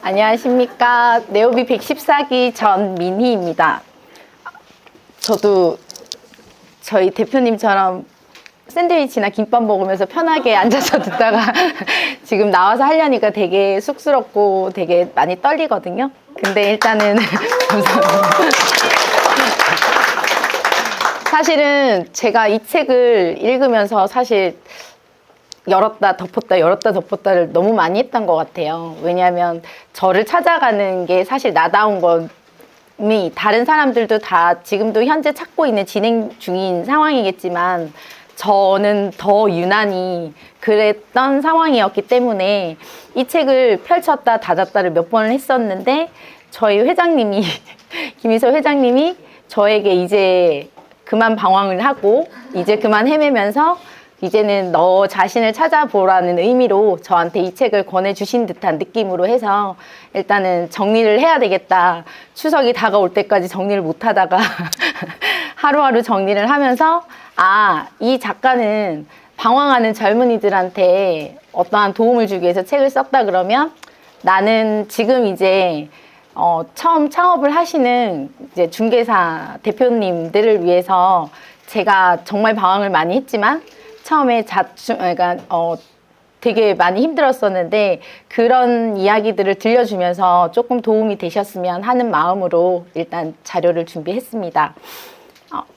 안녕하십니까. 네오비 114기 전민희입니다. 저도 저희 대표님처럼 샌드위치나 김밥 먹으면서 편하게 앉아서 듣다가 지금 나와서 하려니까 되게 쑥스럽고 되게 많이 떨리거든요. 근데 일단은 감사합니다. 사실은 제가 이 책을 읽으면서 사실 열었다 덮었다 열었다 덮었다를 너무 많이 했던 것 같아요. 왜냐하면 저를 찾아가는 게 사실 나다운 것이 다른 사람들도 다 지금도 현재 찾고 있는 진행 중인 상황이겠지만 저는 더 유난히 그랬던 상황이었기 때문에 이 책을 펼쳤다 닫았다를 몇 번을 했었는데 저희 회장님이 김희서 회장님이 저에게 이제 그만 방황을 하고 이제 그만 헤매면서 이제는 너 자신을 찾아보라는 의미로 저한테 이 책을 권해주신 듯한 느낌으로 해서 일단은 정리를 해야 되겠다. 추석이 다가올 때까지 정리를 못하다가 하루하루 정리를 하면서 이 작가는 방황하는 젊은이들한테 어떠한 도움을 주기 위해서 책을 썼다 그러면 나는 지금 이제 처음 창업을 하시는 이제 중개사 대표님들을 위해서 제가 정말 방황을 많이 했지만 처음에 그러니까 되게 많이 힘들었었는데 그런 이야기들을 들려주면서 조금 도움이 되셨으면 하는 마음으로 일단 자료를 준비했습니다.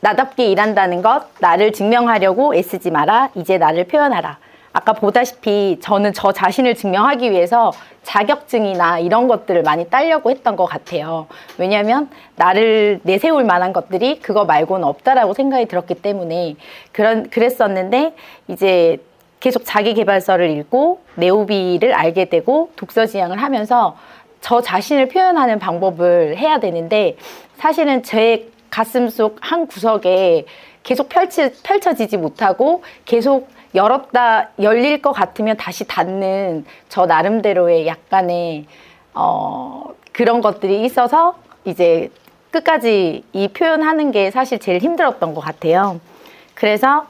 나답게 일한다는 것, 나를 증명하려고 애쓰지 마라. 이제 나를 표현하라. 아까 보다시피 저는 저 자신을 증명하기 위해서 자격증이나 이런 것들을 많이 따려고 했던 것 같아요. 왜냐하면 나를 내세울 만한 것들이 그거 말고는 없다라고 생각이 들었기 때문에 그랬었는데 이제 계속 자기계발서를 읽고 네오비를 알게 되고 독서 지향을 하면서 저 자신을 표현하는 방법을 해야 되는데 사실은 제 가슴 속 한 구석에 계속 펼쳐지지 못하고 계속 열릴 것 같으면 다시 닫는 저 나름대로의 약간의 그런 것들이 있어서 이제 끝까지 이 표현하는 게 사실 제일 힘들었던 것 같아요. 그래서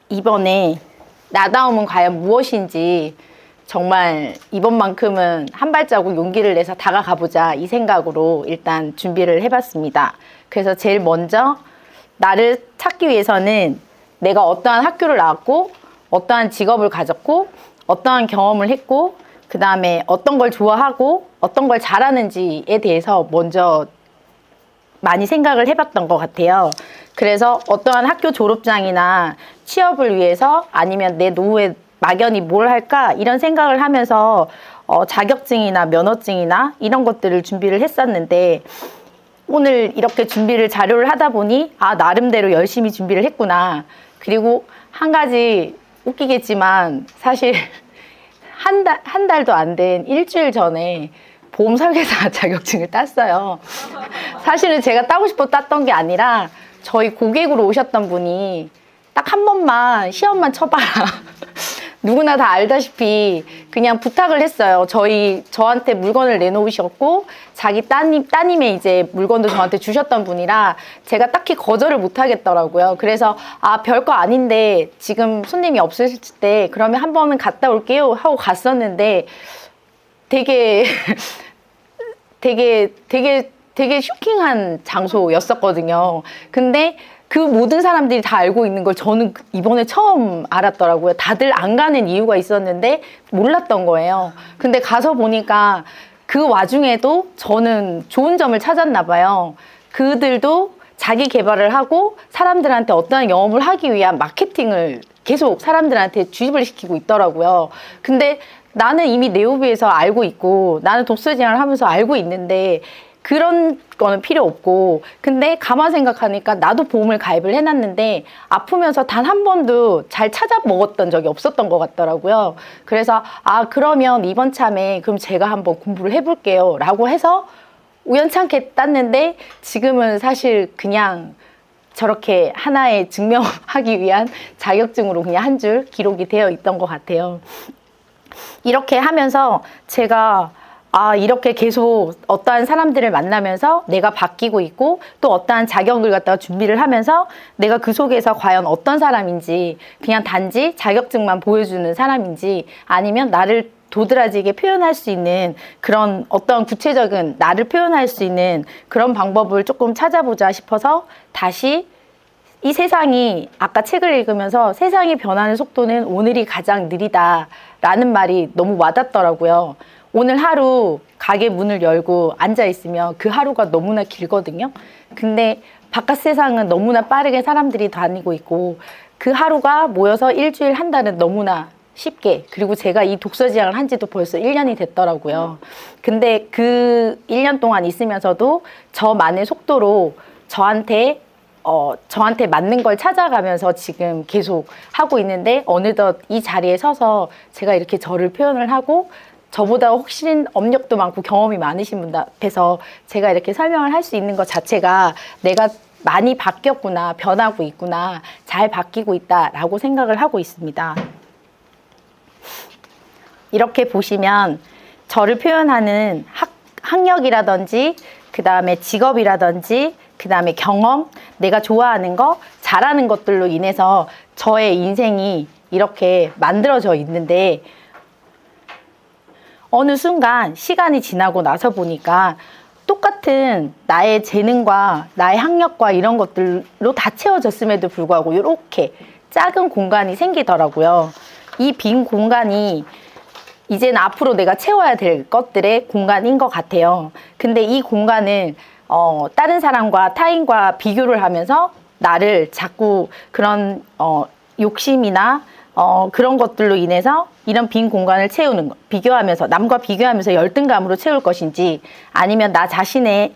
이번에 나다움은 과연 무엇인지 정말 이번만큼은 한 발자국 용기를 내서 다가가보자 이 생각으로 일단 준비를 해봤습니다. 그래서 제일 먼저 나를 찾기 위해서는 내가 어떠한 학교를 나왔고 어떠한 직업을 가졌고 어떠한 경험을 했고 그 다음에 어떤 걸 좋아하고 어떤 걸 잘하는지에 대해서 먼저 많이 생각을 해봤던 것 같아요. 그래서 어떠한 학교 졸업장이나 취업을 위해서 아니면 내 노후에 막연히 뭘 할까 이런 생각을 하면서 자격증이나 면허증이나 이런 것들을 준비를 했었는데 오늘 이렇게 자료를 하다 보니 나름대로 열심히 준비를 했구나. 그리고 한 가지 웃기겠지만 사실 한 달도 안 된 일주일 전에 보험 설계사 자격증을 땄어요. 사실은 제가 따고 싶어 땄던 게 아니라 저희 고객으로 오셨던 분이 딱 한 번만 시험만 쳐봐라. 누구나 다 알다시피 그냥 부탁을 했어요. 저한테 물건을 내놓으셨고 자기 따님의 이제 물건도 저한테 주셨던 분이라 제가 딱히 거절을 못 하겠더라고요. 그래서 별거 아닌데 지금 손님이 없으실 때 그러면 한 번은 갔다 올게요 하고 갔었는데 되게 쇼킹한 장소였었거든요. 근데 그 모든 사람들이 다 알고 있는 걸 저는 이번에 처음 알았더라고요. 다들 안 가는 이유가 있었는데 몰랐던 거예요. 근데 가서 보니까 그 와중에도 저는 좋은 점을 찾았나 봐요. 그들도 자기 개발을 하고 사람들한테 어떠한 영업을 하기 위한 마케팅을 계속 사람들한테 주입을 시키고 있더라고요. 근데 나는 이미 네오비에서 알고 있고 나는 독서 지향을 하면서 알고 있는데 그런 거는 필요 없고 근데 가만 생각하니까 나도 보험을 가입을 해놨는데 아프면서 단 한 번도 잘 찾아 먹었던 적이 없었던 것 같더라고요. 그래서 그러면 이번 참에 그럼 제가 한번 공부를 해볼게요 라고 해서 우연찮게 땄는데 지금은 사실 그냥 저렇게 하나의 증명하기 위한 자격증으로 그냥 한 줄 기록이 되어 있던 것 같아요. 이렇게 하면서 제가 이렇게 계속 어떠한 사람들을 만나면서 내가 바뀌고 있고 또 어떠한 자격을 갖다가 준비를 하면서 내가 그 속에서 과연 어떤 사람인지 그냥 단지 자격증만 보여주는 사람인지 아니면 나를 도드라지게 표현할 수 있는 그런 어떤 구체적인 나를 표현할 수 있는 그런 방법을 조금 찾아보자 싶어서 다시 이 세상이 아까 책을 읽으면서 세상이 변하는 속도는 오늘이 가장 느리다라는 말이 너무 와닿더라고요. 오늘 하루 가게 문을 열고 앉아 있으면 그 하루가 너무나 길거든요. 근데 바깥 세상은 너무나 빠르게 사람들이 다니고 있고 그 하루가 모여서 일주일 한 달은 너무나 쉽게 그리고 제가 이 독서지향을 한 지도 벌써 1년이 됐더라고요. 근데 그 1년 동안 있으면서도 저만의 속도로 저한테 맞는 걸 찾아가면서 지금 계속 하고 있는데 어느덧 이 자리에 서서 제가 이렇게 저를 표현을 하고 저보다 훨씬 업력도 많고 경험이 많으신 분 앞에서 제가 이렇게 설명을 할 수 있는 것 자체가 내가 많이 바뀌었구나, 변하고 있구나, 잘 바뀌고 있다라고 생각을 하고 있습니다. 이렇게 보시면 저를 표현하는 학력이라든지 그 다음에 직업이라든지 그 다음에 경험, 내가 좋아하는 거, 잘하는 것들로 인해서 저의 인생이 이렇게 만들어져 있는데 어느 순간 시간이 지나고 나서 보니까 똑같은 나의 재능과 나의 학력과 이런 것들로 다 채워졌음에도 불구하고 이렇게 작은 공간이 생기더라고요. 이 빈 공간이 이제는 앞으로 내가 채워야 될 것들의 공간인 것 같아요. 근데 이 공간을 다른 사람과 타인과 비교를 하면서 나를 자꾸 그런 욕심이나 그런 것들로 인해서 이런 빈 공간을 채우는 것, 비교하면서 남과 비교하면서 열등감으로 채울 것인지 아니면 나 자신에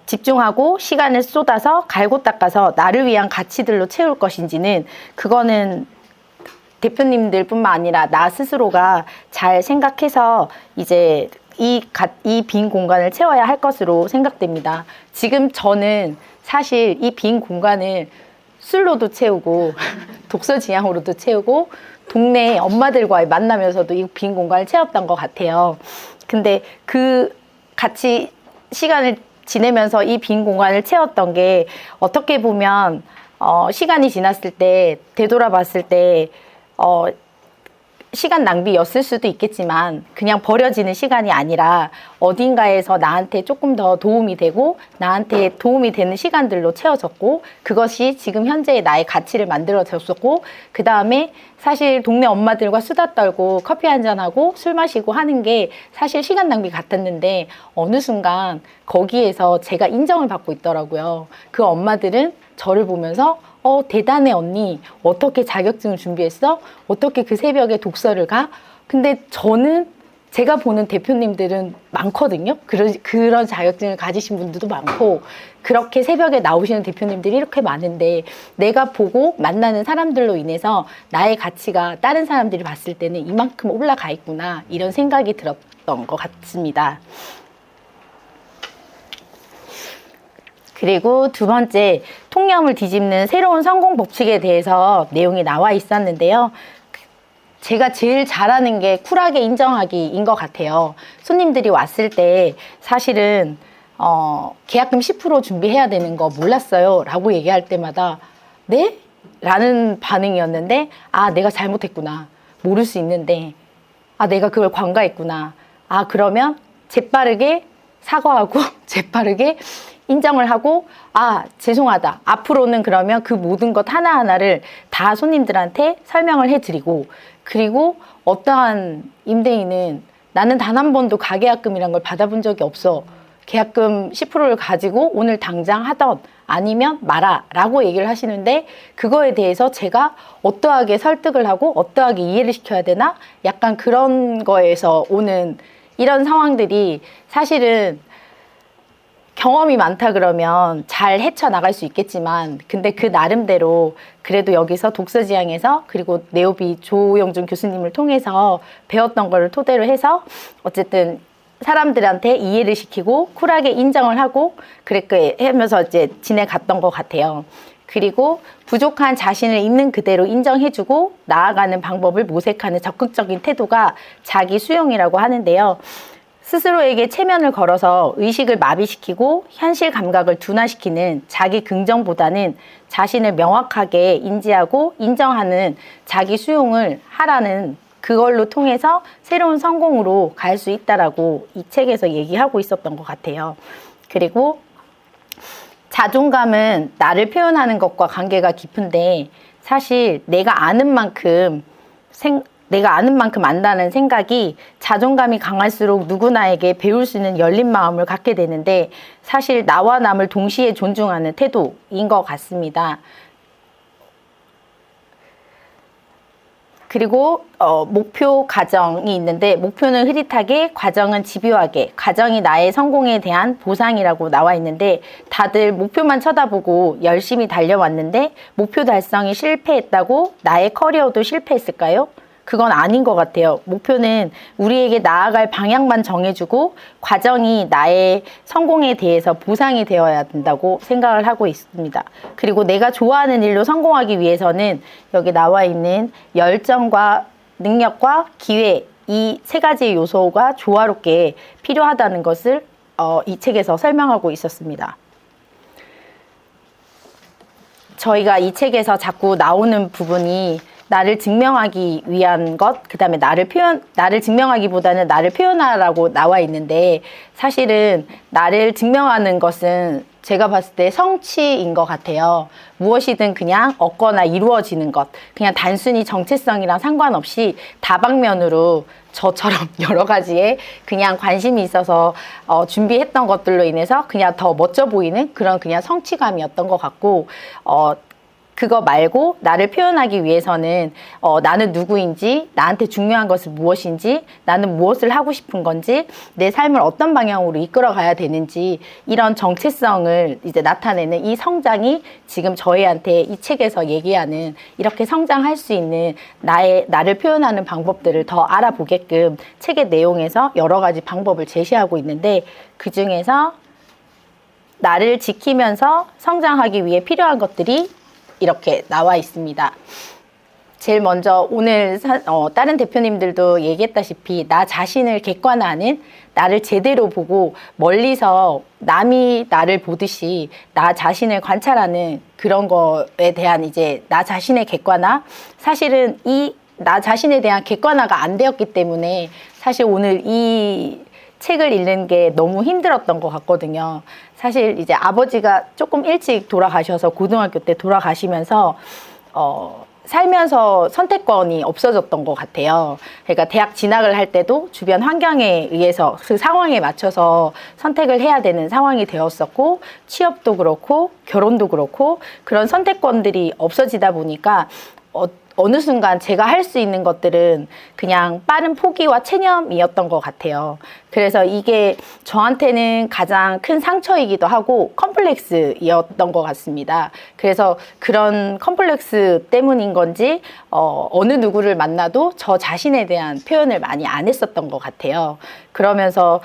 집중하고 시간을 쏟아서 갈고 닦아서 나를 위한 가치들로 채울 것인지는 그거는 대표님들 뿐만 아니라 나 스스로가 잘 생각해서 이제 이 빈 공간을 채워야 할 것으로 생각됩니다. 지금 저는 사실 이 빈 공간을 술로도 채우고 독서지향으로도 채우고 동네 엄마들과의 만나면서도 이 빈 공간을 채웠던 것 같아요. 근데 그 같이 시간을 지내면서 이 빈 공간을 채웠던 게 어떻게 보면 시간이 지났을 때 되돌아봤을 때 시간 낭비였을 수도 있겠지만 그냥 버려지는 시간이 아니라 어딘가에서 나한테 조금 더 도움이 되고 나한테 도움이 되는 시간들로 채워졌고 그것이 지금 현재의 나의 가치를 만들어줬었고 그 다음에 사실 동네 엄마들과 수다 떨고 커피 한잔하고 술 마시고 하는 게 사실 시간 낭비 같았는데 어느 순간 거기에서 제가 인정을 받고 있더라고요. 그 엄마들은 저를 보면서 대단해 언니. 어떻게 자격증을 준비했어? 어떻게 그 새벽에 독서를 가? 근데 저는 제가 보는 대표님들은 많거든요. 그런 자격증을 가지신 분들도 많고 그렇게 새벽에 나오시는 대표님들이 이렇게 많은데 내가 보고 만나는 사람들로 인해서 나의 가치가 다른 사람들이 봤을 때는 이만큼 올라가 있구나 이런 생각이 들었던 것 같습니다. 그리고 두 번째, 통념을 뒤집는 새로운 성공 법칙에 대해서 내용이 나와 있었는데요. 제가 제일 잘하는 게 쿨하게 인정하기인 것 같아요. 손님들이 왔을 때 사실은 계약금 10% 준비해야 되는 거 몰랐어요 라고 얘기할 때마다 네? 라는 반응이었는데 내가 잘못했구나. 모를 수 있는데 내가 그걸 관가했구나. 그러면 재빠르게 사과하고 재빠르게 인정을 하고 죄송하다. 앞으로는 그러면 그 모든 것 하나하나를 다 손님들한테 설명을 해드리고 그리고 어떠한 임대인은 나는 단 한 번도 가계약금이란 걸 받아본 적이 없어. 계약금 10%를 가지고 오늘 당장 하던 아니면 마라 라고 얘기를 하시는데 그거에 대해서 제가 어떠하게 설득을 하고 어떠하게 이해를 시켜야 되나? 약간 그런 거에서 오는 이런 상황들이 사실은 경험이 많다 그러면 잘 헤쳐나갈 수 있겠지만 근데 그 나름대로 그래도 여기서 독서지향에서 그리고 네오비 조영준 교수님을 통해서 배웠던 거를 토대로 해서 어쨌든 사람들한테 이해를 시키고 쿨하게 인정을 하고 그렇게 하면서 이제 지내갔던 것 같아요. 그리고 부족한 자신을 있는 그대로 인정해주고 나아가는 방법을 모색하는 적극적인 태도가 자기 수용이라고 하는데요. 스스로에게 체면을 걸어서 의식을 마비시키고 현실 감각을 둔화시키는 자기 긍정보다는 자신을 명확하게 인지하고 인정하는 자기 수용을 하라는, 그걸로 통해서 새로운 성공으로 갈 수 있다라고 이 책에서 얘기하고 있었던 것 같아요. 그리고 자존감은 나를 표현하는 것과 관계가 깊은데, 사실 내가 아는 만큼 안다는 생각이 자존감이 강할수록 누구나에게 배울 수 있는 열린 마음을 갖게 되는데, 사실 나와 남을 동시에 존중하는 태도인 것 같습니다. 그리고 목표, 과정이 있는데, 목표는 흐릿하게, 과정은 집요하게, 과정이 나의 성공에 대한 보상이라고 나와 있는데, 다들 목표만 쳐다보고 열심히 달려왔는데 목표 달성이 실패했다고 나의 커리어도 실패했을까요? 그건 아닌 것 같아요. 목표는 우리에게 나아갈 방향만 정해주고 과정이 나의 성공에 대해서 보상이 되어야 된다고 생각을 하고 있습니다. 그리고 내가 좋아하는 일로 성공하기 위해서는 여기 나와 있는 열정과 능력과 기회, 이 세 가지 요소가 조화롭게 필요하다는 것을 이 책에서 설명하고 있었습니다. 저희가 이 책에서 자꾸 나오는 부분이 나를 증명하기 위한 것, 그 다음에 나를 증명하기보다는 나를 표현하라고 나와 있는데, 사실은 나를 증명하는 것은 제가 봤을 때 성취인 것 같아요. 무엇이든 그냥 얻거나 이루어지는 것, 그냥 단순히 정체성이랑 상관없이 다방면으로 저처럼 여러 가지에 그냥 관심이 있어서 준비했던 것들로 인해서 그냥 더 멋져 보이는 그런 그냥 성취감이었던 것 같고, 그거 말고 나를 표현하기 위해서는 나는 누구인지, 나한테 중요한 것은 무엇인지, 나는 무엇을 하고 싶은 건지, 내 삶을 어떤 방향으로 이끌어 가야 되는지, 이런 정체성을 이제 나타내는 이 성장이 지금 저희한테 이 책에서 얘기하는, 이렇게 성장할 수 있는 나를 표현하는 방법들을 더 알아보게끔 책의 내용에서 여러 가지 방법을 제시하고 있는데, 그 중에서 나를 지키면서 성장하기 위해 필요한 것들이 이렇게 나와 있습니다. 제일 먼저 오늘 다른 대표님들도 얘기했다시피 나 자신을 객관화하는, 나를 제대로 보고 멀리서 남이 나를 보듯이 나 자신을 관찰하는 그런 거에 대한 이제 나 자신의 객관화. 사실은 이 나 자신에 대한 객관화가 안 되었기 때문에 사실 오늘 이 책을 읽는 게 너무 힘들었던 것 같거든요. 사실 이제 아버지가 조금 일찍 돌아가셔서 고등학교 때 돌아가시면서 살면서 선택권이 없어졌던 것 같아요. 그러니까 대학 진학을 할 때도 주변 환경에 의해서 그 상황에 맞춰서 선택을 해야 되는 상황이 되었었고, 취업도 그렇고 결혼도 그렇고 그런 선택권들이 없어지다 보니까 어느 순간 제가 할 수 있는 것들은 그냥 빠른 포기와 체념이었던 것 같아요. 그래서 이게 저한테는 가장 큰 상처이기도 하고 컴플렉스이었던 것 같습니다. 그래서 그런 컴플렉스 때문인 건지 어느 누구를 만나도 저 자신에 대한 표현을 많이 안 했었던 것 같아요. 그러면서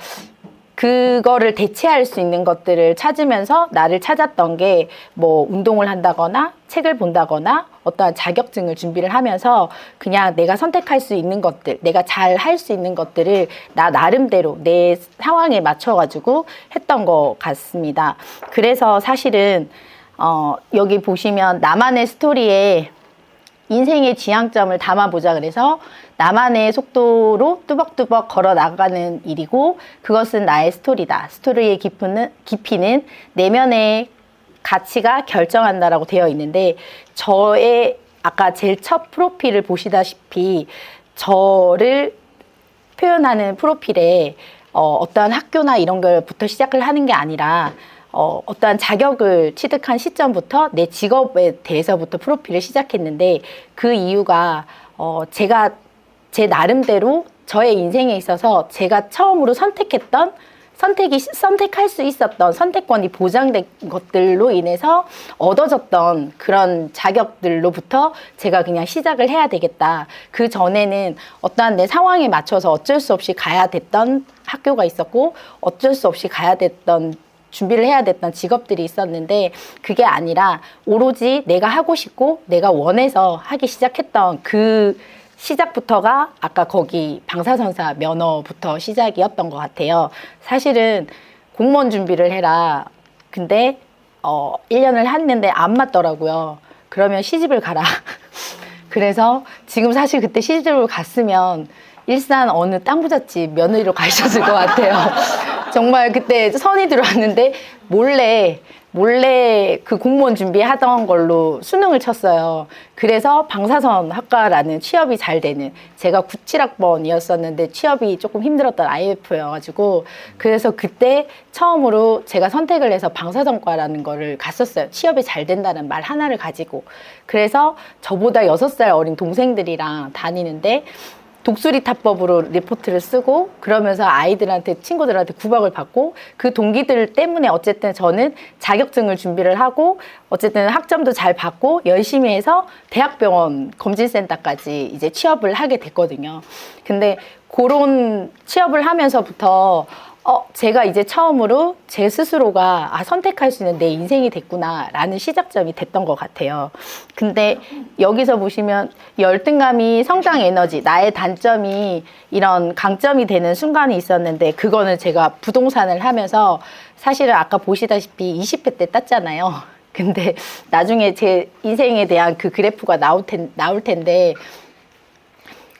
그거를 대체할 수 있는 것들을 찾으면서 나를 찾았던 게 뭐 운동을 한다거나 책을 본다거나 어떠한 자격증을 준비를 하면서 그냥 내가 선택할 수 있는 것들, 내가 잘 할 수 있는 것들을 나 나름대로 내 상황에 맞춰가지고 했던 것 같습니다. 그래서 사실은 여기 보시면 나만의 스토리에 인생의 지향점을 담아보자 그래서 나만의 속도로 뚜벅뚜벅 걸어 나가는 일이고, 그것은 나의 스토리다. 스토리의 깊이는 내면의 가치가 결정한다라고 되어 있는데, 저의 아까 제일 첫 프로필을 보시다시피 저를 표현하는 프로필에 어떠한 학교나 이런 걸부터 시작을 하는 게 아니라 어떠한 자격을 취득한 시점부터 내 직업에 대해서부터 프로필을 시작했는데, 그 이유가 제가 제 나름대로 저의 인생에 있어서 제가 처음으로 선택할 수 있었던 선택권이 보장된 것들로 인해서 얻어졌던 그런 자격들로부터 제가 그냥 시작을 해야 되겠다. 그 전에는 어떠한 내 상황에 맞춰서 어쩔 수 없이 가야 됐던 학교가 있었고, 어쩔 수 없이 가야 됐던 준비를 해야 됐던 직업들이 있었는데, 그게 아니라 오로지 내가 하고 싶고 내가 원해서 하기 시작했던 그 시작부터가 아까 거기 방사선사 면허부터 시작이었던 것 같아요. 사실은 공무원 준비를 해라. 근데 1년을 했는데 안 맞더라고요. 그러면 시집을 가라. 그래서 지금 사실 그때 시집을 갔으면 일산 어느 땅 부잣집 며느리로 가셨을 것 같아요. 정말 그때 선이 들어왔는데 몰래 그 공무원 준비하던 걸로 수능을 쳤어요. 그래서 방사선 학과라는 취업이 잘 되는, 제가 97학번이었었는데 취업이 조금 힘들었던 IF여가지고, 그래서 그때 처음으로 제가 선택을 해서 방사선과라는 거를 갔었어요. 취업이 잘 된다는 말 하나를 가지고. 그래서 저보다 6살 어린 동생들이랑 다니는데 독수리 타법으로 리포트를 쓰고, 그러면서 아이들한테, 친구들한테 구박을 받고, 그 동기들 때문에 어쨌든 저는 자격증을 준비를 하고, 어쨌든 학점도 잘 받고 열심히 해서 대학병원 검진센터까지 이제 취업을 하게 됐거든요. 근데 그런 취업을 하면서부터 제가 이제 처음으로 제 스스로가 선택할 수 있는 내 인생이 됐구나 라는 시작점이 됐던 것 같아요. 근데 여기서 보시면 열등감이 성장 에너지, 나의 단점이 이런 강점이 되는 순간이 있었는데, 그거는 제가 부동산을 하면서 사실은 아까 보시다시피 20회 때 땄잖아요. 근데 나중에 제 인생에 대한 그 그래프가 나올 텐데,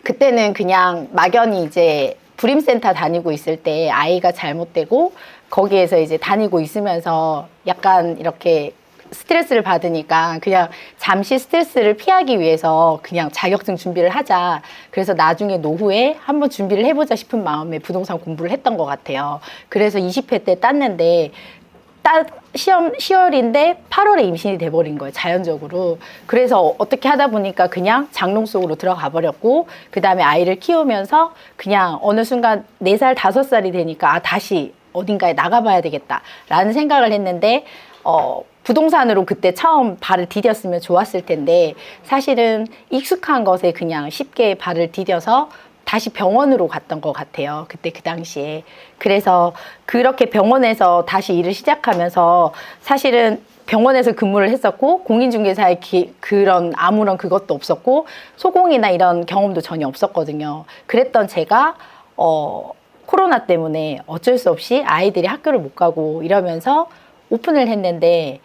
그때는 그냥 막연히 이제 불임센터 다니고 있을 때 아이가 잘못되고 거기에서 이제 다니고 있으면서 약간 이렇게 스트레스를 받으니까 그냥 잠시 스트레스를 피하기 위해서 그냥 자격증 준비를 하자. 그래서 나중에 노후에 한번 준비를 해보자 싶은 마음에 부동산 공부를 했던 것 같아요. 그래서 20회 때 땄는데 시험 10월인데 8월에 임신이 돼버린 거예요, 자연적으로. 그래서 어떻게 하다 보니까 그냥 장롱 속으로 들어가 버렸고, 그 다음에 아이를 키우면서 그냥 어느 순간 4살, 5살이 되니까 다시 어딘가에 나가봐야 되겠다 라는 생각을 했는데, 부동산으로 그때 처음 발을 디뎠으면 좋았을 텐데, 사실은 익숙한 것에 그냥 쉽게 발을 디뎌서 다시 병원으로 갔던 것 같아요. 그때 그 당시에. 그래서 그렇게 병원에서 다시 일을 시작하면서 사실은 병원에서 근무를 했었고, 공인중개사의 그런 아무런 그것도 없었고, 소공이나 이런 경험도 전혀 없었거든요. 그랬던 제가 코로나 때문에 어쩔 수 없이 아이들이 학교를 못 가고 이러면서 오픈을 했는데,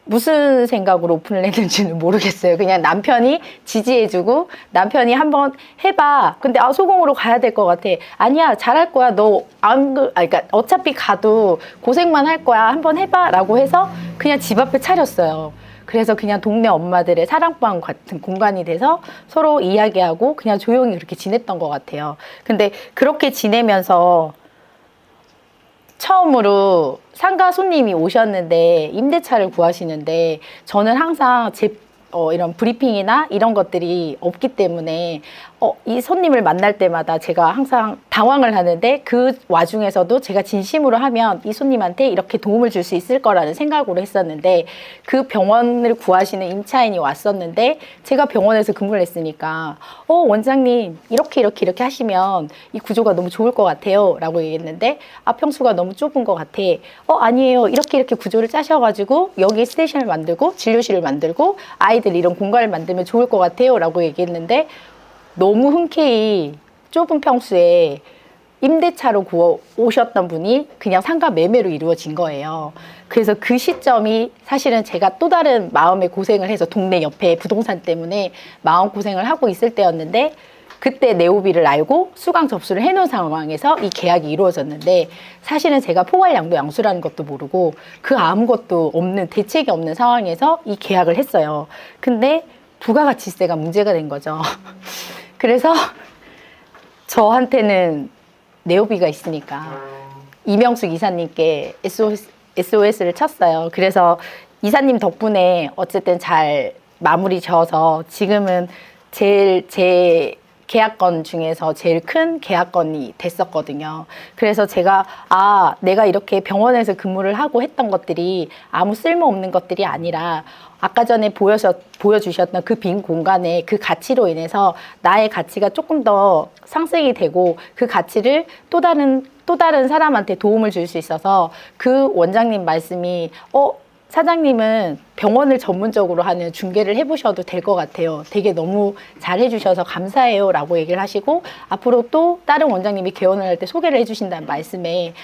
무슨 생각으로 오픈을 했는지는 모르겠어요. 그냥 남편이 지지해주고, 남편이 한번 해봐. 근데 소공으로 가야 될 것 같아. 아니야, 잘할 거야. 그러니까 어차피 가도 고생만 할 거야. 한번 해봐. 라고 해서 그냥 집 앞에 차렸어요. 그래서 그냥 동네 엄마들의 사랑방 같은 공간이 돼서 서로 이야기하고 그냥 조용히 그렇게 지냈던 것 같아요. 근데 그렇게 지내면서 처음으로 상가 손님이 오셨는데 임대차를 구하시는데, 저는 항상 이런 브리핑이나 이런 것들이 없기 때문에 이 손님을 만날 때마다 제가 항상 당황을 하는데, 그 와중에서도 제가 진심으로 하면 이 손님한테 이렇게 도움을 줄 수 있을 거라는 생각으로 했었는데, 그 병원을 구하시는 임차인이 왔었는데, 제가 병원에서 근무를 했으니까 원장님 이렇게 하시면 이 구조가 너무 좋을 것 같아요 라고 얘기했는데, 평수가 너무 좁은 것 같아. 아니에요, 이렇게 구조를 짜셔가지고 여기 스테이션을 만들고 진료실을 만들고 아이들 이런 공간을 만들면 좋을 것 같아요 라고 얘기했는데, 너무 흔쾌히 좁은 평수에 임대차로 오셨던 분이 그냥 상가 매매로 이루어진 거예요. 그래서 그 시점이 사실은 제가 또 다른 마음의 고생을 해서 동네 옆에 부동산 때문에 마음고생을 하고 있을 때였는데, 그때 네오비를 알고 수강 접수를 해놓은 상황에서 이 계약이 이루어졌는데, 사실은 제가 포괄양도 양수라는 것도 모르고 그 아무것도 없는, 대책이 없는 상황에서 이 계약을 했어요. 근데 부가가치세가 문제가 된 거죠. 그래서 저한테는 네오비가 있으니까 이명숙 이사님께 SOS를 쳤어요. 그래서 이사님 덕분에 어쨌든 잘 마무리 지어서 지금은 제 계약건 중에서 제일 큰 계약건이 됐었거든요. 그래서 제가 내가 이렇게 병원에서 근무를 하고 했던 것들이 아무 쓸모없는 것들이 아니라, 아까 전에 보여주셨던 그 빈 공간에 그 가치로 인해서 나의 가치가 조금 더 상승이 되고, 그 가치를 또 다른 사람한테 도움을 줄 수 있어서, 그 원장님 말씀이 사장님은 병원을 전문적으로 하는 중개를 해보셔도 될 것 같아요. 되게 너무 잘해주셔서 감사해요 라고 얘기를 하시고, 앞으로 또 다른 원장님이 개원을 할 때 소개를 해주신다는 말씀에,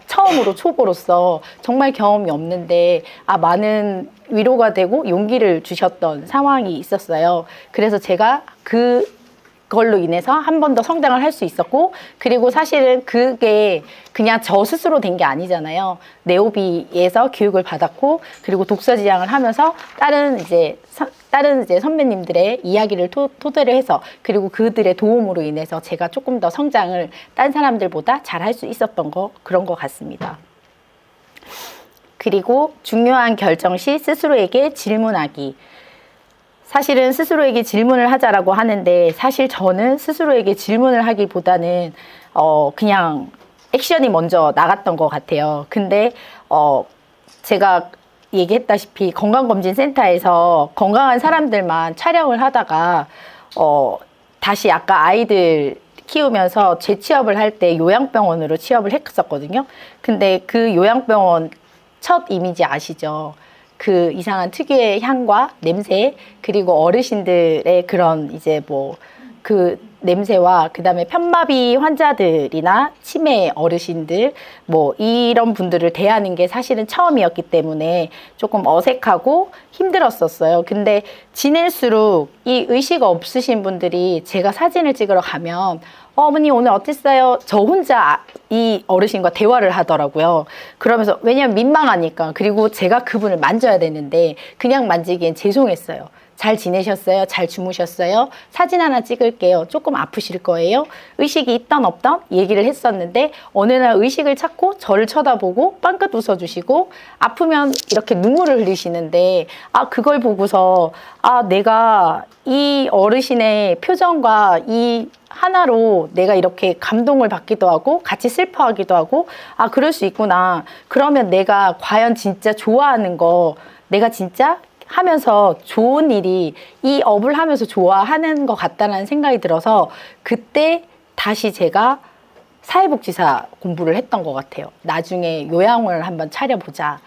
처음으로 초보로서 정말 경험이 없는데 많은 위로가 되고 용기를 주셨던 상황이 있었어요. 그래서 제가 그걸로 인해서 한 번 더 성장을 할 수 있었고, 그리고 사실은 그게 그냥 저 스스로 된 게 아니잖아요. 네오비에서 교육을 받았고, 그리고 독서지향을 하면서 다른 이제 선배님들의 이야기를 토대로 해서, 그리고 그들의 도움으로 인해서 제가 조금 더 성장을 딴 사람들보다 잘 할 수 있었던 그런 것 같습니다. 그리고 중요한 결정 시 스스로에게 질문하기. 사실은 스스로에게 질문을 하자라고 하는데, 사실 저는 스스로에게 질문을 하기보다는 그냥 액션이 먼저 나갔던 것 같아요. 근데 제가 얘기했다시피 건강검진센터에서 건강한 사람들만 촬영을 하다가 다시 아까 아이들 키우면서 재취업을 할 때 요양병원으로 취업을 했었거든요. 근데 그 요양병원 첫 이미지 아시죠? 그 이상한 특유의 향과 냄새, 그리고 어르신들의 그런 이제 그 냄새와, 그 다음에 편마비 환자들이나 치매 어르신들 이런 분들을 대하는 게 사실은 처음이었기 때문에 조금 어색하고 힘들었었어요. 근데 지낼수록 이 의식 없으신 분들이 제가 사진을 찍으러 가면 어머니 오늘 어땠어요? 저 혼자 이 어르신과 대화를 하더라고요. 그러면서, 왜냐면 민망하니까. 그리고 제가 그분을 만져야 되는데 그냥 만지기엔 죄송했어요. 잘 지내셨어요? 잘 주무셨어요? 사진 하나 찍을게요. 조금 아프실 거예요? 의식이 있던 없던 얘기를 했었는데, 어느 날 의식을 찾고 저를 쳐다보고 빵긋 웃어주시고, 아프면 이렇게 눈물을 흘리시는데, 그걸 보고서 내가 이 어르신의 표정과 이 하나로 내가 이렇게 감동을 받기도 하고 같이 슬퍼하기도 하고, 그럴 수 있구나. 그러면 내가 과연 진짜 좋아하는 거, 내가 진짜 하면서 좋은 일이 이 업을 하면서 좋아하는 것 같다는 생각이 들어서, 그때 다시 제가 사회복지사 공부를 했던 것 같아요. 나중에 요양원을 한번 차려보자.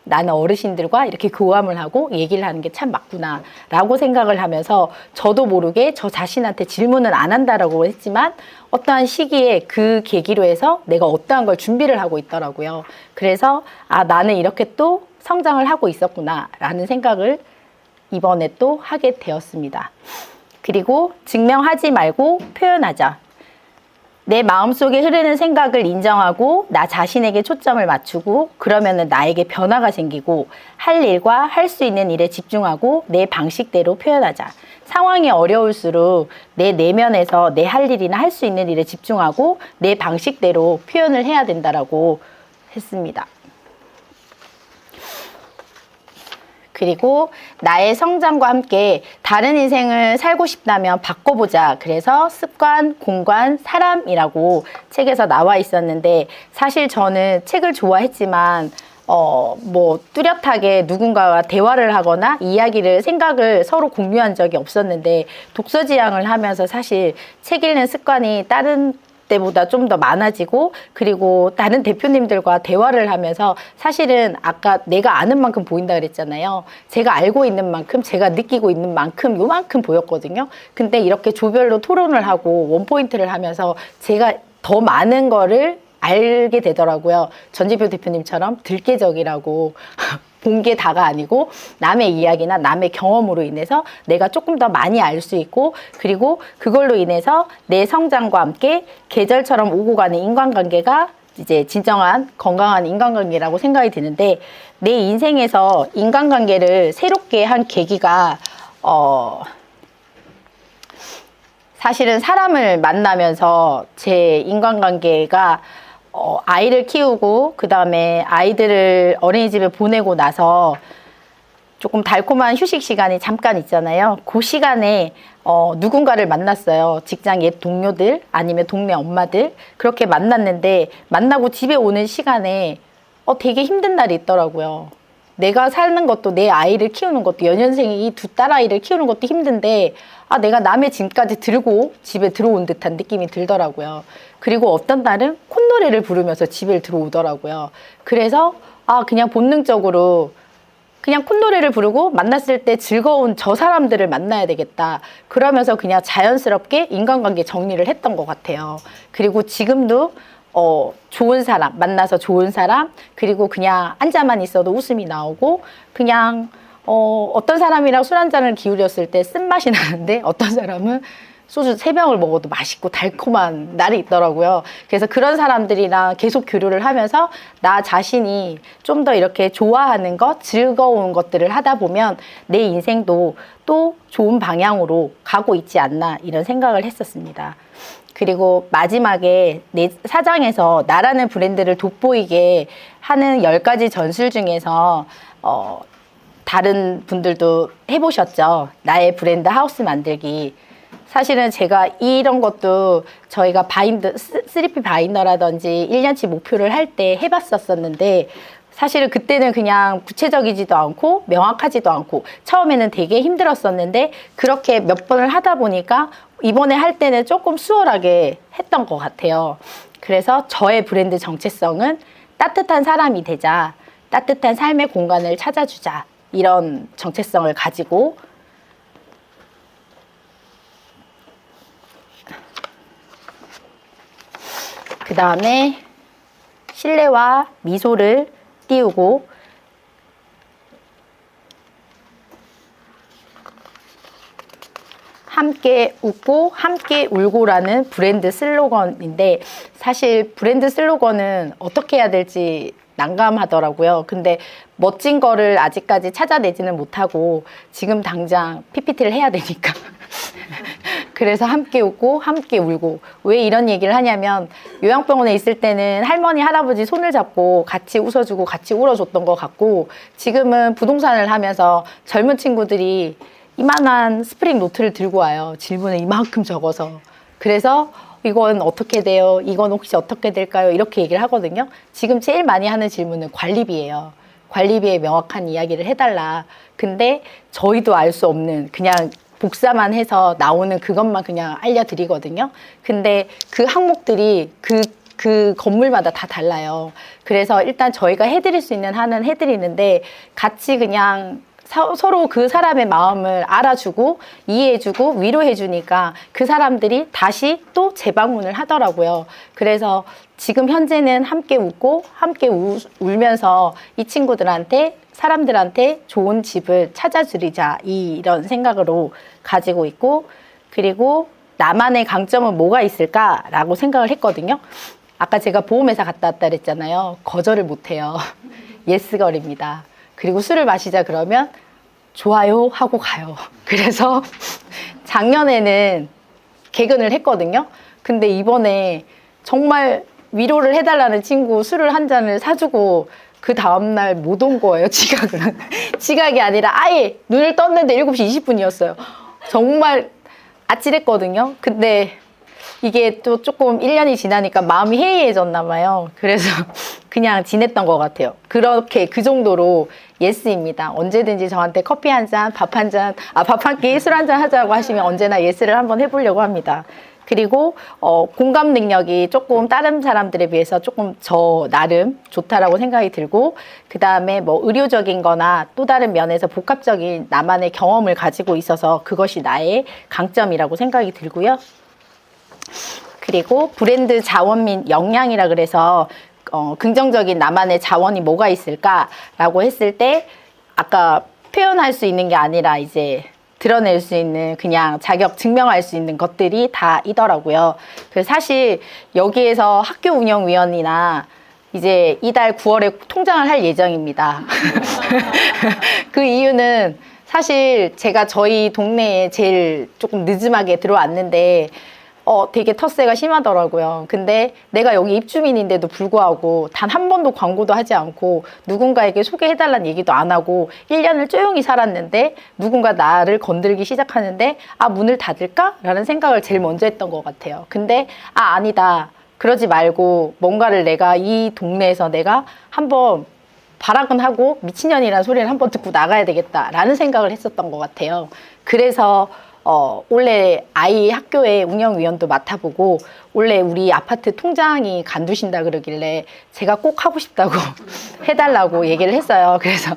나는 어르신들과 이렇게 교감을 하고 얘기를 하는 게 참 맞구나 라고 생각을 하면서, 저도 모르게 저 자신한테 질문을 안 한다라고 했지만 어떠한 시기에 그 계기로 해서 내가 어떠한 걸 준비를 하고 있더라고요. 그래서 나는 이렇게 또 성장을 하고 있었구나 라는 생각을 이번에 또 하게 되었습니다. 그리고 증명하지 말고 표현하자. 내 마음속에 흐르는 생각을 인정하고 나 자신에게 초점을 맞추고, 그러면은 나에게 변화가 생기고, 할 일과 할 수 있는 일에 집중하고 내 방식대로 표현하자. 상황이 어려울수록 내 내면에서 내 할 일이나 할 수 있는 일에 집중하고 내 방식대로 표현을 해야 된다라고 했습니다. 그리고 나의 성장과 함께 다른 인생을 살고 싶다면 바꿔보자. 그래서 습관, 공간, 사람이라고 책에서 나와 있었는데, 사실 저는 책을 좋아했지만 뚜렷하게 누군가와 대화를 하거나 이야기를, 생각을 서로 공유한 적이 없었는데, 독서지향을 하면서 사실 책 읽는 습관이 다른 때보다 좀 더 많아지고, 그리고 다른 대표님들과 대화를 하면서 사실은 아까 내가 아는 만큼 보인다 그랬잖아요. 제가 알고 있는 만큼, 제가 느끼고 있는 만큼 요만큼 보였거든요. 근데 이렇게 조별로 토론을 하고 원포인트를 하면서 제가 더 많은 거를 알게 되더라고요. 전지표 대표님처럼 들깨적이라고 본 게 다가 아니고, 남의 이야기나 남의 경험으로 인해서 내가 조금 더 많이 알 수 있고, 그리고 그걸로 인해서 내 성장과 함께 계절처럼 오고 가는 인간관계가 이제 진정한 건강한 인간관계라고 생각이 드는데, 내 인생에서 인간관계를 새롭게 한 계기가 사실은 사람을 만나면서 제 인간관계가 아이를 키우고 그 다음에 아이들을 어린이집에 보내고 나서 조금 달콤한 휴식 시간이 잠깐 있잖아요. 그 시간에 누군가를 만났어요. 직장 옛 동료들 아니면 동네 엄마들, 그렇게 만났는데, 만나고 집에 오는 시간에 되게 힘든 날이 있더라고요. 내가 사는 것도, 내 아이를 키우는 것도, 연년생이 이 두 딸아이를 키우는 것도 힘든데 내가 남의 짐까지 들고 집에 들어온 듯한 느낌이 들더라고요. 그리고 어떤 날은 콧노래를 부르면서 집에 들어오더라고요. 그래서 그냥 본능적으로 그냥 콧노래를 부르고 만났을 때 즐거운 저 사람들을 만나야 되겠다. 그러면서 그냥 자연스럽게 인간관계 정리를 했던 것 같아요. 그리고 지금도 좋은 사람, 만나서 좋은 사람, 그리고 그냥 앉아만 있어도 웃음이 나오고, 그냥 어떤 사람이랑 술 한 잔을 기울였을 때 쓴맛이 나는데 어떤 사람은 소주 3병을 먹어도 맛있고 달콤한 날이 있더라고요. 그래서 그런 사람들이랑 계속 교류를 하면서 나 자신이 좀 더 이렇게 좋아하는 것, 즐거운 것들을 하다 보면 내 인생도 또 좋은 방향으로 가고 있지 않나 이런 생각을 했었습니다. 그리고 마지막에 내 사장에서 나라는 브랜드를 돋보이게 하는 10가지 전술 중에서 다른 분들도 해보셨죠. 나의 브랜드 하우스 만들기. 사실은 제가 이런 것도 저희가 바인더, 3P 바인더라든지 1년치 목표를 할 때 해봤었는데 사실은 그때는 그냥 구체적이지도 않고 명확하지도 않고 처음에는 되게 힘들었었는데 그렇게 몇 번을 하다 보니까 이번에 할 때는 조금 수월하게 했던 것 같아요. 그래서 저의 브랜드 정체성은 따뜻한 사람이 되자, 따뜻한 삶의 공간을 찾아주자 이런 정체성을 가지고 그 다음에 신뢰와 미소를 띄우고 함께 웃고 함께 울고라는 브랜드 슬로건인데 사실 브랜드 슬로건은 어떻게 해야 될지 난감하더라고요. 근데 멋진 거를 아직까지 찾아내지는 못하고 지금 당장 PPT를 해야 되니까 그래서 함께 웃고 함께 울고. 왜 이런 얘기를 하냐면 요양병원에 있을 때는 할머니 할아버지 손을 잡고 같이 웃어주고 같이 울어줬던 것 같고 지금은 부동산을 하면서 젊은 친구들이 이만한 스프링 노트를 들고 와요. 질문을 이만큼 적어서. 그래서 이건 어떻게 돼요? 이건 혹시 어떻게 될까요? 이렇게 얘기를 하거든요. 지금 제일 많이 하는 질문은 관리비예요. 관리비에 명확한 이야기를 해달라. 근데 저희도 알 수 없는 그냥 복사만 해서 나오는 그것만 그냥 알려드리거든요. 근데 그 항목들이 그 건물마다 다 달라요. 그래서 일단 저희가 해드릴 수 있는 한은 해드리는데 같이 그냥 서로 그 사람의 마음을 알아주고 이해해주고 위로해주니까 그 사람들이 다시 또 재방문을 하더라고요. 그래서 지금 현재는 함께 웃고 함께 울면서 이 친구들한테 사람들한테 좋은 집을 찾아주리자 이런 생각으로 가지고 있고 그리고 나만의 강점은 뭐가 있을까라고 생각을 했거든요. 아까 제가 보험회사 갔다 왔다 그랬잖아요. 거절을 못해요. 예스걸입니다. 그리고 술을 마시자 그러면 좋아요 하고 가요. 그래서 작년에는 개근을 했거든요. 근데 이번에 정말 위로를 해달라는 친구 술을 한 잔을 사주고 그 다음날 못 온 거예요. 지각을. 지각이 아니라 아예 눈을 떴는데 7시 20분이었어요. 정말 아찔했거든요. 근데 이게 또 조금 1년이 지나니까 마음이 해이해졌나 봐요. 그래서 그냥 지냈던 것 같아요. 그렇게 그 정도로 예스입니다. 언제든지 저한테 커피 한 잔, 밥 한 잔, 밥 한 끼, 술 한 잔 하자고 하시면 언제나 예스를 한번 해보려고 합니다. 그리고 공감 능력이 조금 다른 사람들에 비해서 조금 저 나름 좋다라고 생각이 들고 그 다음에 뭐 의료적인 거나 또 다른 면에서 복합적인 나만의 경험을 가지고 있어서 그것이 나의 강점이라고 생각이 들고요. 그리고 브랜드 자원 및 역량이라 그래서 긍정적인 나만의 자원이 뭐가 있을까라고 했을 때 아까 표현할 수 있는 게 아니라 이제 드러낼 수 있는 그냥 자격 증명할 수 있는 것들이 다이더라고요. 그래서 사실 여기에서 학교 운영위원이나 이제 이달 9월에 통장을 할 예정입니다. 그 이유는 사실 제가 저희 동네에 제일 조금 늦음하게 들어왔는데 되게 텃세가 심하더라고요. 근데 내가 여기 입주민인데도 불구하고 단 한 번도 광고도 하지 않고 누군가에게 소개해달라는 얘기도 안 하고 1년을 조용히 살았는데 누군가 나를 건들기 시작하는데 문을 닫을까? 라는 생각을 제일 먼저 했던 것 같아요. 근데 아니다. 그러지 말고 뭔가를 내가 이 동네에서 내가 한번 발악은 하고 미친년이라는 소리를 한번 듣고 나가야 되겠다라는 생각을 했었던 것 같아요. 그래서 원래 아이 학교에 운영위원도 맡아보고 원래 우리 아파트 통장이 간두신다 그러길래 제가 꼭 하고 싶다고 해달라고 얘기를 했어요. 그래서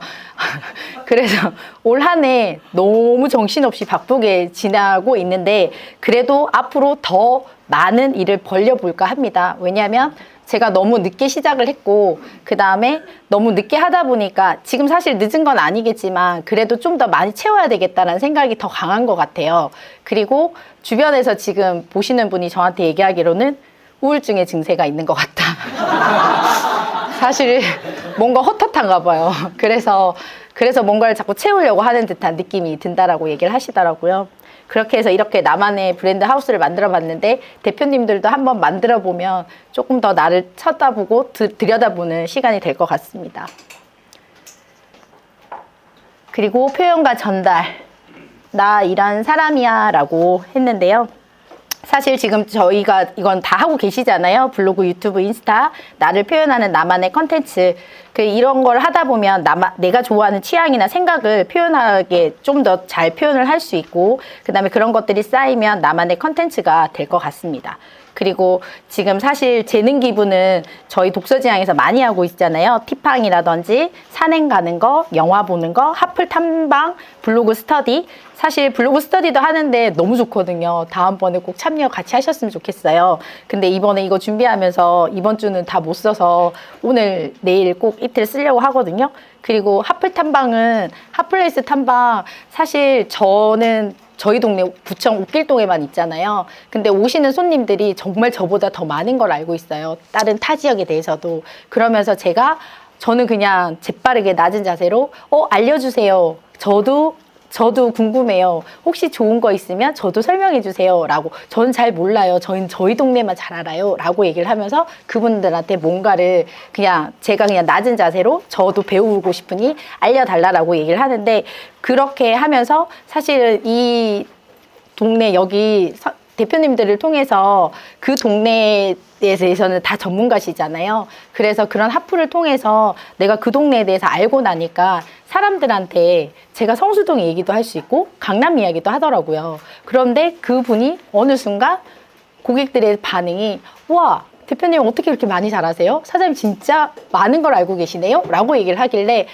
그래서 올 한 해 너무 정신없이 바쁘게 지나고 있는데 그래도 앞으로 더 많은 일을 벌려볼까 합니다. 왜냐하면 제가 너무 늦게 시작을 했고 그 다음에 너무 늦게 하다 보니까 지금 사실 늦은 건 아니겠지만 그래도 좀 더 많이 채워야 되겠다는 생각이 더 강한 것 같아요. 그리고 주변에서 지금 보시는 분이 저한테 얘기하기로는 우울증의 증세가 있는 것 같다. 사실 뭔가 헛헛한가 봐요. 그래서 뭔가를 자꾸 채우려고 하는 듯한 느낌이 든다라고 얘기를 하시더라고요. 그렇게 해서 이렇게 나만의 브랜드 하우스를 만들어 봤는데 대표님들도 한번 만들어 보면 조금 더 나를 쳐다보고 들여다보는 시간이 될 것 같습니다. 그리고 표현과 전달. 나 이런 사람이야 라고 했는데요. 사실 지금 저희가 이건 다 하고 계시잖아요. 블로그, 유튜브, 인스타, 나를 표현하는 나만의 컨텐츠. 이런 걸 하다 보면 내가 좋아하는 취향이나 생각을 표현하게 좀 더 잘 표현을 할 수 있고, 그 다음에 그런 것들이 쌓이면 나만의 컨텐츠가 될 것 같습니다. 그리고 지금 사실 재능 기부는 저희 독서지향에서 많이 하고 있잖아요. 티팡이라든지 산행 가는 거, 영화 보는 거, 하플 탐방, 블로그 스터디. 사실 블로그 스터디도 하는데 너무 좋거든요. 다음번에 꼭 참여 같이 하셨으면 좋겠어요. 근데 이번에 이거 준비하면서 이번 주는 다 못 써서 오늘, 내일 꼭 이틀 쓰려고 하거든요. 그리고 하플 탐방은 핫플레이스 탐방, 사실 저는 저희 동네 구청 옥길동에만 있잖아요. 근데 오시는 손님들이 정말 저보다 더 많은 걸 알고 있어요. 다른 타 지역에 대해서도. 그러면서 저는 그냥 재빠르게 낮은 자세로 알려주세요. 저도 궁금해요. 혹시 좋은 거 있으면 저도 설명해 주세요. 라고. 저는 잘 몰라요. 저희는 저희 동네만 잘 알아요. 라고 얘기를 하면서 그분들한테 뭔가를 제가 그냥 낮은 자세로 저도 배우고 싶으니 알려달라고 얘기를 하는데, 그렇게 하면서 사실은 이 동네 여기 대표님들을 통해서 그 동네에 대해서는 다 전문가시잖아요. 그래서 그런 하프를 통해서 내가 그 동네에 대해서 알고 나니까 사람들한테 제가 성수동 얘기도 할 수 있고 강남 이야기도 하더라고요. 그런데 그분이 어느 순간 고객들의 반응이, 와, 대표님 어떻게 이렇게 많이 잘하세요? 사장님 진짜 많은 걸 알고 계시네요? 라고 얘기를 하길래,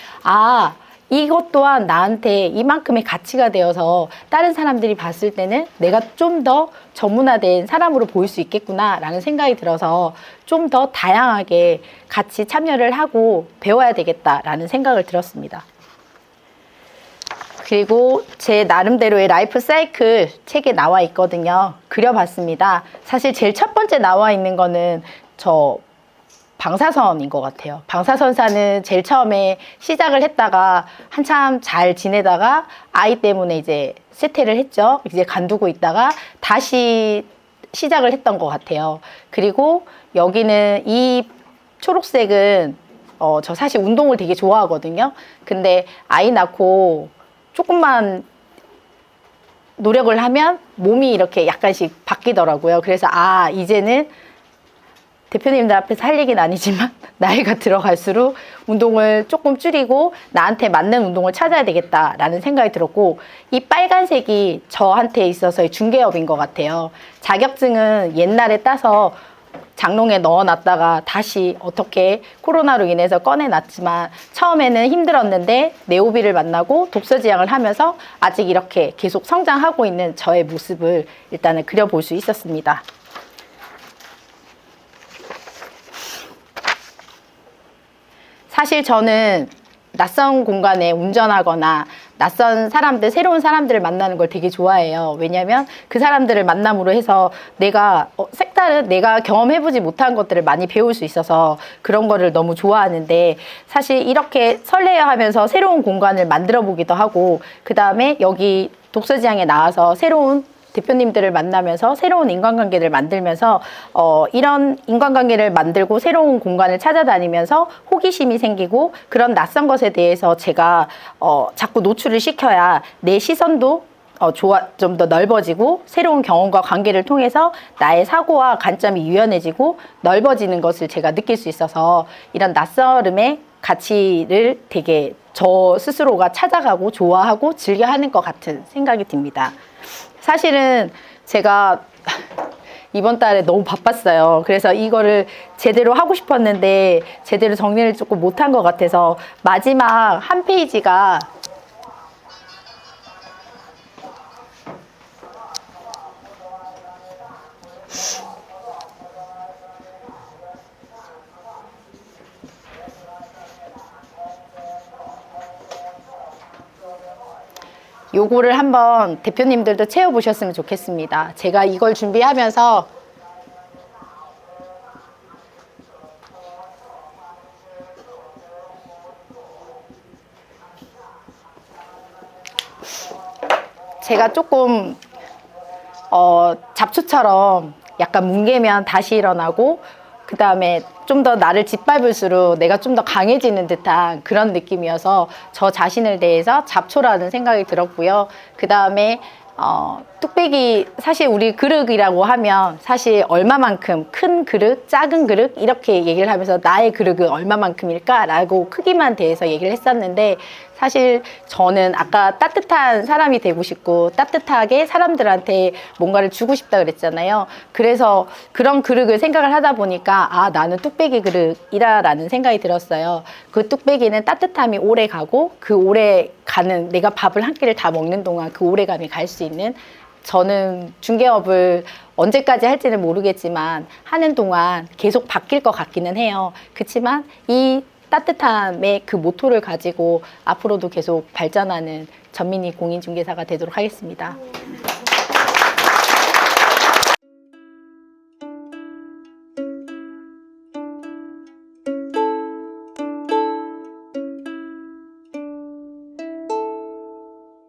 이것 또한 나한테 이만큼의 가치가 되어서 다른 사람들이 봤을 때는 내가 좀 더 전문화된 사람으로 보일 수 있겠구나 라는 생각이 들어서 좀 더 다양하게 같이 참여를 하고 배워야 되겠다라는 생각을 들었습니다. 그리고 제 나름대로의 라이프 사이클 책에 나와 있거든요. 그려봤습니다. 사실 제일 첫 번째 나와 있는 거는 저 방사선인 것 같아요. 방사선사는 제일 처음에 시작을 했다가 한참 잘 지내다가 아이 때문에 이제 쇠퇴를 했죠. 이제 간두고 있다가 다시 시작을 했던 것 같아요. 그리고 여기는 이 초록색은 저 사실 운동을 되게 좋아하거든요. 근데 아이 낳고 조금만 노력을 하면 몸이 이렇게 약간씩 바뀌더라고요. 그래서 이제는 대표님들 앞에서 할 얘기는 아니지만 나이가 들어갈수록 운동을 조금 줄이고 나한테 맞는 운동을 찾아야 되겠다라는 생각이 들었고, 이 빨간색이 저한테 있어서의 중개업인 것 같아요. 자격증은 옛날에 따서 장롱에 넣어놨다가 다시 어떻게 코로나로 인해서 꺼내놨지만 처음에는 힘들었는데 네오비를 만나고 독서지향을 하면서 아직 이렇게 계속 성장하고 있는 저의 모습을 일단은 그려볼 수 있었습니다. 사실 저는 낯선 공간에 운전하거나 낯선 사람들, 새로운 사람들을 만나는 걸 되게 좋아해요. 왜냐면 그 사람들을 만남으로 해서 내가 색다른, 내가 경험해보지 못한 것들을 많이 배울 수 있어서 그런 거를 너무 좋아하는데, 사실 이렇게 설레어하면서 새로운 공간을 만들어 보기도 하고, 그 다음에 여기 독서지향에 나와서 새로운 대표님들을 만나면서 새로운 인간관계를 만들면서 이런 인간관계를 만들고 새로운 공간을 찾아다니면서 호기심이 생기고, 그런 낯선 것에 대해서 제가 자꾸 노출을 시켜야 내 시선도 좀 더 넓어지고 새로운 경험과 관계를 통해서 나의 사고와 관점이 유연해지고 넓어지는 것을 제가 느낄 수 있어서 이런 낯설음의 가치를 되게 저 스스로가 찾아가고 좋아하고 즐겨하는 것 같은 생각이 듭니다. 사실은 제가 이번 달에 너무 바빴어요. 그래서 이거를 제대로 하고 싶었는데 제대로 정리를 조금 못한 것 같아서 마지막 한 페이지가 요거를 한번 대표님들도 채워보셨으면 좋겠습니다. 제가 이걸 준비하면서 제가 조금 잡초처럼 약간 뭉개면 다시 일어나고 그 다음에 좀 더 나를 짓밟을수록 내가 좀 더 강해지는 듯한 그런 느낌이어서 저 자신을 대해서 잡초라는 생각이 들었고요. 그 다음에 뚝배기 사실 우리 그릇이라고 하면 사실 얼마만큼 큰 그릇, 작은 그릇 이렇게 얘기를 하면서 나의 그릇은 얼마만큼일까라고 크기만 대해서 얘기를 했었는데 사실 저는 아까 따뜻한 사람이 되고 싶고 따뜻하게 사람들한테 뭔가를 주고 싶다 그랬잖아요. 그래서 그런 그릇을 생각을 하다 보니까 아 나는 뚝배기 그릇이라는 생각이 들었어요. 그 뚝배기는 따뜻함이 오래 가고 그 오래 가는 내가 밥을 한 끼를 다 먹는 동안 그 오래감이 갈 수 있는 저는 중개업을 언제까지 할지는 모르겠지만 하는 동안 계속 바뀔 것 같기는 해요. 그렇지만 이 따뜻함의 그 모토를 가지고 앞으로도 계속 발전하는 전민희 공인중개사가 되도록 하겠습니다.